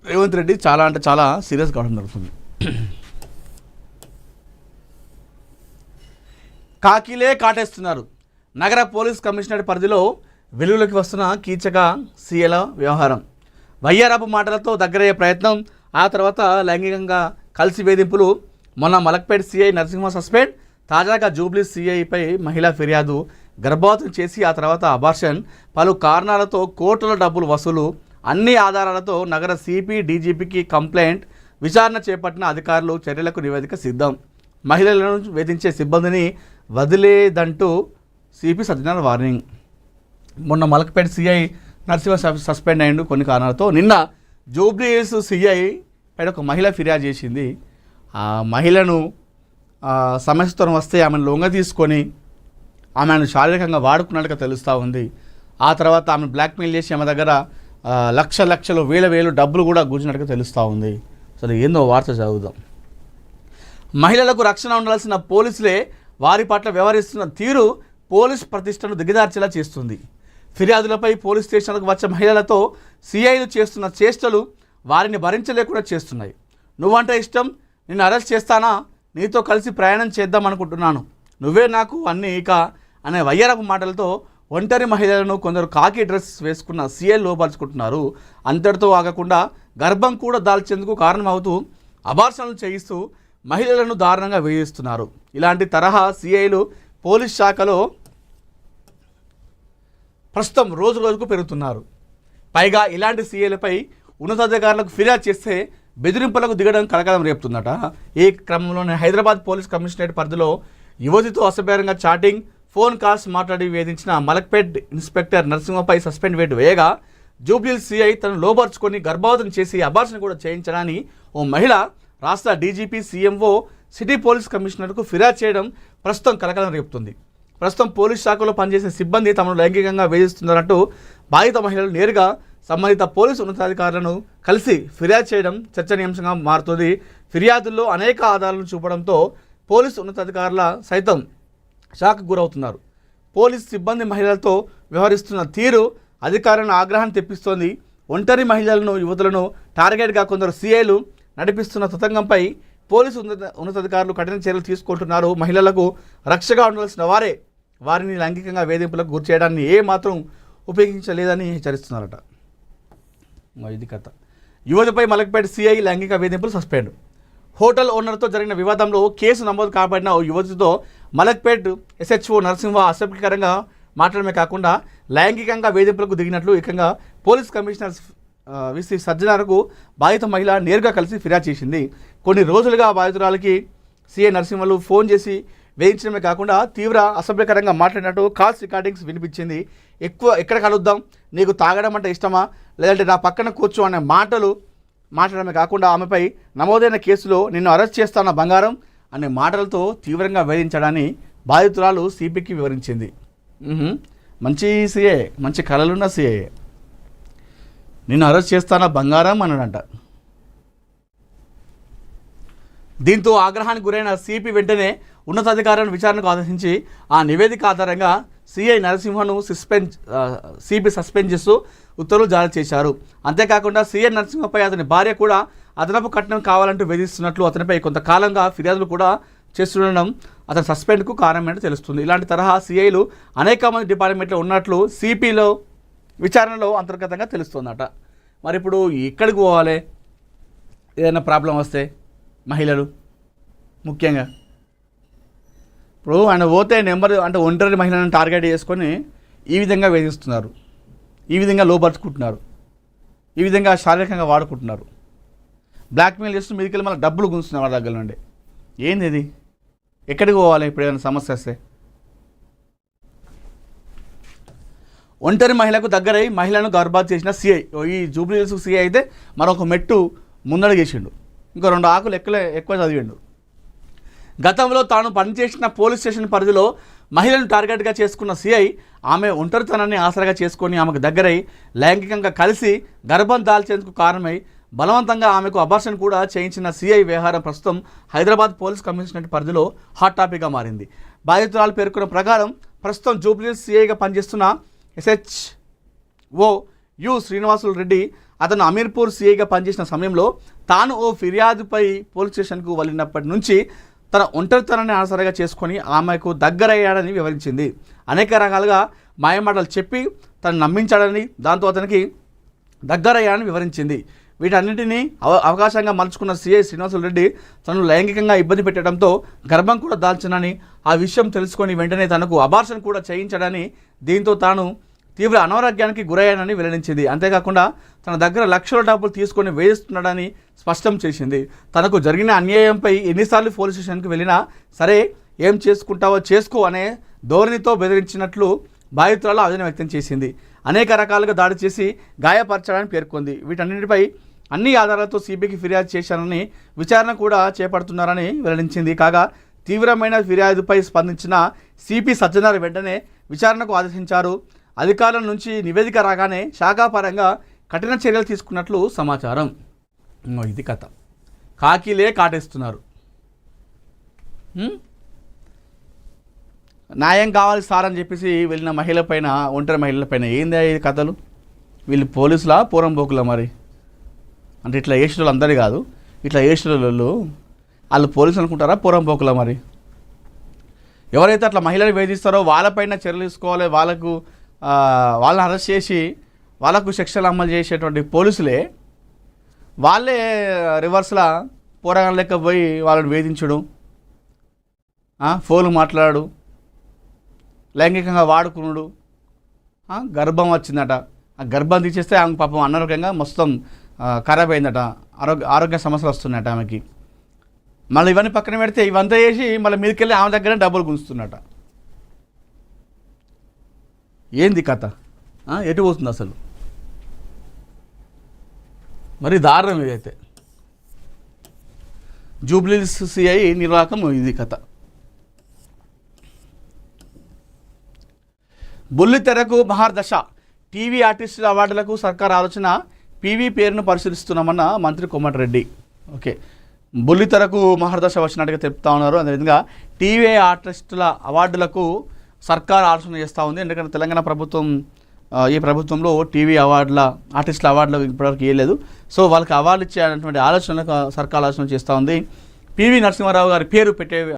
రేవంత్ రెడ్డి చాలా అంటే చాలా సీరియస్ కావడం జరుగుతుంది. కాకిలే కాటేస్తున్నారు. నగర పోలీస్ కమిషనర్ పరిధిలో వెలుగులోకి వస్తున్న కీచక సీఎల వ్యవహారం. వయ్యారపు మాటలతో దగ్గరయ్యే ప్రయత్నం, ఆ తర్వాత లైంగికంగా కలిసి వేధింపులు. మొన్న మలక్పేట్ సీఐ నరసింహ సస్పెండ్. తాజాగా జూబ్లీ సీఐపై మహిళా ఫిర్యాదు, గర్భవతం చేసి ఆ తర్వాత అబార్షన్, పలు కారణాలతో కోట్ల డబ్బులు వసూలు. అన్ని ఆధారాలతో నగర సిపి డీజీపీకి కంప్లైంట్. విచారణ చేపట్టిన అధికారులు చర్యలకు నివేదిక సిద్ధం. మహిళలను వేధించే సిబ్బందిని వదిలేదంటూ సిపి సత్యనారాయణ వార్నింగ్. మొన్న మలక్పేట సిఐ నరసింహ సస్పెండ్ అయ్యిండు కొన్ని కారణాలతో. నిన్న జూబ్లీహిల్స్ సిఐ పైన ఒక మహిళ ఫిర్యాదు చేసింది. ఆ మహిళను సమస్యతో వస్తే ఆమెను లొంగ తీసుకొని ఆమెను శారీరకంగా వాడుకున్నట్టుగా తెలుస్తూ ఉంది. ఆ తర్వాత ఆమె బ్లాక్మెయిల్ చేసి ఆమె దగ్గర లక్షలు వేలు డబ్బులు కూడా గుంజినట్టుగా తెలుస్తూ ఉంది. సరే, ఏందో వార్త చదువుదాం. మహిళలకు రక్షణ ఉండాల్సిన పోలీసులే వారి పట్ల వ్యవహరిస్తున్న తీరు పోలీస్ ప్రతిష్టను దిగజార్చేలా చేస్తుంది. ఫిర్యాదులపై పోలీస్ స్టేషన్లకు వచ్చే మహిళలతో సిఐలు చేస్తున్న చేష్టలు వారిని భరించలేకుండా చేస్తున్నాయి. నువ్వంటే ఇష్టం, నిన్ను అరెస్ట్ చేస్తానా, నీతో కలిసి ప్రయాణం చేద్దాం అనుకుంటున్నాను, నువ్వే నాకు అన్నీ ఇక అనే వయ్యారపు మాటలతో ఒంటరి మహిళలను కొందరు కాకి డ్రెస్ వేసుకున్న సీఐలు లోపరుచుకుంటున్నారు. అంతటితో ఆగకుండా గర్భం కూడా దాల్చేందుకు కారణమవుతూ అబార్షన్లు చేయిస్తూ మహిళలను దారుణంగా వేధిస్తున్నారు. ఇలాంటి తరహా సీఐలు పోలీస్ శాఖలో ప్రస్తుతం రోజు రోజుకు పెరుగుతున్నారు. పైగా ఇలాంటి సీఐలపై ఉన్నతాధికారులకు ఫిర్యాదు చేస్తే బెదిరింపులకు దిగడం కలకలం రేపుతుందట. ఈ క్రమంలోనే హైదరాబాద్ పోలీస్ కమిషనరేట్ పరిధిలో యువతితో అసభ్యంగా చాటింగ్, ఫోన్ కాల్స్ మాట్లాడి వేధించిన మలక్పేట్ ఇన్స్పెక్టర్ నరసింహపై సస్పెండ్ వేటు వేయగా, జూబ్లీహిల్స్ సిఐ తను లోపరుచుకొని గర్భవతం చేసి అబార్షన్ కూడా చేయించడాన్ని ఓ మహిళ రాష్ట్ర డీజీపీ, సీఎంఓ, సిటీ పోలీస్ కమిషనర్కు ఫిర్యాదు చేయడం ప్రస్తుతం కలకలం రేపుతుంది. ప్రస్తుతం పోలీస్ శాఖలో పనిచేసే సిబ్బంది తమను లైంగికంగా వేధిస్తున్నారంటూ బాధిత మహిళలు నేరుగా సంబంధిత పోలీసు ఉన్నతాధికారులను కలిసి ఫిర్యాదు చేయడం చర్చనీయాంశంగా మారుతుంది. ఫిర్యాదుల్లో అనేక ఆధారాలను చూపడంతో పోలీసు ఉన్నతాధికారుల సైతం షాక్ గురవుతున్నారు. పోలీస్ సిబ్బంది మహిళలతో వ్యవహరిస్తున్న తీరు అధికారులను ఆగ్రహాన్ని తెప్పిస్తోంది. ఒంటరి మహిళలను, యువతులను టార్గెట్గా కొందరు సీఐలు నడిపిస్తున్న తతంగంపై పోలీసు ఉన్నతాధికారులు కఠిన చర్యలు తీసుకుంటున్నారు. మహిళలకు రక్షగా ఉండాల్సిన వారే వారిని లైంగికంగా వేధింపులకు గురి చేయడాన్ని ఏమాత్రం ఉపయోగించలేదని హెచ్చరిస్తున్నారట. ఇది కథ. యువతిపై మలక్పేట సీఐ లైంగిక వేధింపులు సస్పెండ్. హోటల్ ఓనర్తో జరిగిన వివాదంలో కేసు నమోదు కాబడిన ఓ యువతితో మలక్పేట్ ఎస్హెచ్ఓ నరసింహ అసభ్యకరంగా మాట్లాడమే కాకుండా లైంగికంగా వేధింపులకు దిగినట్లు ఏకంగా పోలీస్ కమిషనర్ విసి సజ్జనార్కు బాధిత మహిళ నేరుగా కలిసి ఫిర్యాదు చేసింది. కొన్ని రోజులుగా బాధితురాలకి సీఐ నరసింహలు ఫోన్ చేసి వేయించడమే కాకుండా తీవ్ర అసభ్యకరంగా మాట్లాడినట్టు కాల్స్ రికార్డింగ్స్ వినిపించింది. ఎక్కడ కలుద్దాం, నీకు తాగడం అంటే ఇష్టమా, లేదంటే నా పక్కన కూర్చో అనే మాటలు మాట్లాడమే కాకుండా ఆమెపై నమోదైన కేసులో నిన్ను అరెస్ట్ చేస్తాన బంగారం అనే మాటలతో తీవ్రంగా వేధించడాన్ని బాధితురాలు సిపికి వివరించింది. మంచి సీఏ, మంచి కళలున్న సీఏ. నిన్ను అరెస్ట్ చేస్తానా బంగారం అన్నాడంట. దీంతో ఆగ్రహానికి గురైన సిపి వెంటనే ఉన్నతాధికారులను విచారణకు ఆదేశించి ఆ నివేదిక ఆధారంగా సిఐ నరసింహను సిపి సస్పెండ్ చేస్తూ ఉత్తర్వులు జారీ చేశారు. అంతేకాకుండా సిఐ నరసింహపై అతని భార్య కూడా అదనపు కట్నం కావాలంటూ వేధిస్తున్నట్లు అతనిపై కొంతకాలంగా ఫిర్యాదులు కూడా చేస్తుండడం అతని సస్పెండ్కు కారణమేంటో తెలుస్తుంది. ఇలాంటి తరహా సిఐలు అనేక మంది డిపార్ట్మెంట్లో ఉన్నట్లు సిపిలో విచారణలో అంతర్గతంగా తెలుస్తుందట. మరి ఇప్పుడు ఎక్కడికి పోవాలి ఏదైనా ప్రాబ్లం వస్తే మహిళలు ముఖ్యంగా? ఇప్పుడు ఆయన పోతే నెంబర్ అంటే ఒంటరి మహిళలను టార్గెట్ చేసుకొని ఈ విధంగా వేధిస్తున్నారు, ఈ విధంగా లోపరుచుకుంటున్నారు, ఈ విధంగా శారీరకంగా వాడుకుంటున్నారు, బ్లాక్మెయిల్ చేస్తూ మీదికి మళ్ళీ డబ్బులు గుంజుతున్నారు వాళ్ళ దగ్గర నుండి. ఏంది ఇది? ఎక్కడికి పోవాలి ఇప్పుడు ఏదైనా సమస్య వస్తే? ఒంటరి మహిళకు దగ్గరై మహిళను గర్భవతి చేసిన సిఐ, ఈ జూబ్లీహిల్స్ సిఐ అయితే మరొక మెట్టు ముందడుగేసిండు, ఇంకో 2 ఆకులు ఎక్కువ చదివిండు. గతంలో తాను పనిచేసిన పోలీస్ స్టేషన్ పరిధిలో మహిళను టార్గెట్గా చేసుకున్న సిఐ ఆమె ఒంటరితనాన్ని ఆసరాగా చేసుకొని ఆమెకు దగ్గరై లైంగికంగా కలిసి గర్భం దాల్చేందుకు కారణమై బలవంతంగా ఆమెకు అబార్షన్ కూడా చేయించిన సిఐ వ్యవహారం ప్రస్తుతం హైదరాబాద్ పోలీస్ కమిషనరేట్ పరిధిలో హాట్ టాపిక్గా మారింది. బాధితురాలు పేర్కొన్న ప్రకారం ప్రస్తుతం జూబ్లీహిల్స్ సిఐగా పనిచేస్తున్న ఎస్హెచ్ఓ యు శ్రీనివాసులు రెడ్డి అతను అమీర్పూర్ సిఐగా పనిచేసిన సమయంలో తాను ఓ ఫిర్యాదుపై పోలీస్ స్టేషన్కు వెళ్ళినప్పటి నుంచి తన ఒంటరితనాన్ని ఆసరాగా చేసుకొని ఆమెకు దగ్గరయ్యాడని వివరించింది. అనేక రకాలుగా మాయమాటలు చెప్పి తను నమ్మించాడని, దాంతో అతనికి దగ్గరయ్యాడని వివరించింది. వీటన్నింటినీ అవకాశంగా మలుచుకున్న సిఐ శ్రీనివాసులు రెడ్డి తనను లైంగికంగా ఇబ్బంది పెట్టడంతో గర్భం కూడా దాల్చనని, ఆ విషయం తెలుసుకొని వెంటనే తనకు అబార్షన్ కూడా చేయించాడని, దీంతో తాను తీవ్ర అనారోగ్యానికి గురయ్యానని వెల్లడించింది. అంతేకాకుండా తన దగ్గర లక్షల డబ్బులు తీసుకొని వేధిస్తున్నాడని స్పష్టం చేసింది. తనకు జరిగిన అన్యాయంపై ఎన్నిసార్లు పోలీస్ స్టేషన్కి వెళ్ళినా సరే, ఏం చేసుకుంటావో చేసుకో అనే ధోరణితో బెదిరించినట్లు బాధితురాలు ఆవేదన వ్యక్తం చేసింది. అనేక రకాలుగా దాడి చేసి గాయపరచడాన్ని పేర్కొంది. వీటన్నిటిపై అన్ని ఆధారాలతో సిబిఐకి ఫిర్యాదు చేశానని, విచారణ కూడా చేపడుతున్నారని వెల్లడించింది. కాగా తీవ్రమైన ఫిర్యాదుపై స్పందించిన సిపి సజ్జనార్ వెంటనే విచారణకు ఆదేశించారు. అధికారుల నుంచి నివేదిక రాగానే శాఖాపరంగా కఠిన చర్యలు తీసుకున్నట్లు సమాచారం. ఇది కథ. కాకిలే కాటేస్తున్నారు. న్యాయం కావాలి సార్ అని చెప్పేసి వెళ్ళిన మహిళపైన, ఒంటరి మహిళలపైన ఏంది ఈ కథలు? వీళ్ళు పోలీసులా పోరంబోకులా? మరి అంటే ఇట్లా ఏషులు అందరి కాదు, ఇట్లా ఏషులు వాళ్ళు పోలీసులు అనుకుంటారా పోరంబోకులా? మరి ఎవరైతే అట్లా మహిళలు వేధిస్తారో వాళ్ళపైన చర్యలు తీసుకోవాలి. వాళ్ళని అరెస్ట్ చేసి వాళ్ళకు శిక్షలు అమలు చేసేటువంటి పోలీసులే వాళ్ళే రివర్స్లా పోరాటం లెక్క పోయి వాళ్ళని వేధించడం, ఫోన్లు మాట్లాడు, లైంగికంగా వాడుకున్నాడు, గర్భం వచ్చిందట, ఆ గర్భం తీసేస్తే ఆమె పాపం అనారోగ్యంగా మొత్తం ఖరాబ్ అయిందట, ఆరోగ్య సమస్యలు వస్తున్నాయట ఆమెకి. మళ్ళీ ఇవన్నీ పక్కన పెడితే ఇవంతా చేసి మళ్ళీ మీదకి వెళ్ళి ఆమె దగ్గర డబ్బులు గుంజుతున్నట. ఏంది కథ? ఎటు పోతుంది అసలు? మరి దారుణం ఇదైతే. జూబ్లీహిల్స్ సిఐ నిర్వాహకం ఇది కథ. బుల్లితెరకు మహర్దశ. టీవీ ఆర్టిస్టుల అవార్డులకు సర్కార్ ఆలోచన. పీవీ పేరును పరిశీలిస్తున్నామన్న మంత్రి కోమటిరెడ్డి. ఓకే, బుల్లితెరకు మహర్దశ వచ్చినట్టుగా చెప్తా ఉన్నారు. అదేవిధంగా టీవీ ఆర్టిస్టుల అవార్డులకు సర్కార్ ఆలోచన చేస్తూ ఉంది. ఎందుకంటే తెలంగాణ ప్రభుత్వం, ఈ ప్రభుత్వంలో టీవీ అవార్డుల, ఆర్టిస్టుల అవార్డులు ఇప్పటివరకు ఇవ్వలేదు. సో వాళ్ళకి అవార్డు ఇచ్చేటువంటి ఆలోచనలకు సర్కార్ ఆలోచన చేస్తూ ఉంది. పివి నరసింహారావు గారి పేరు పెట్టే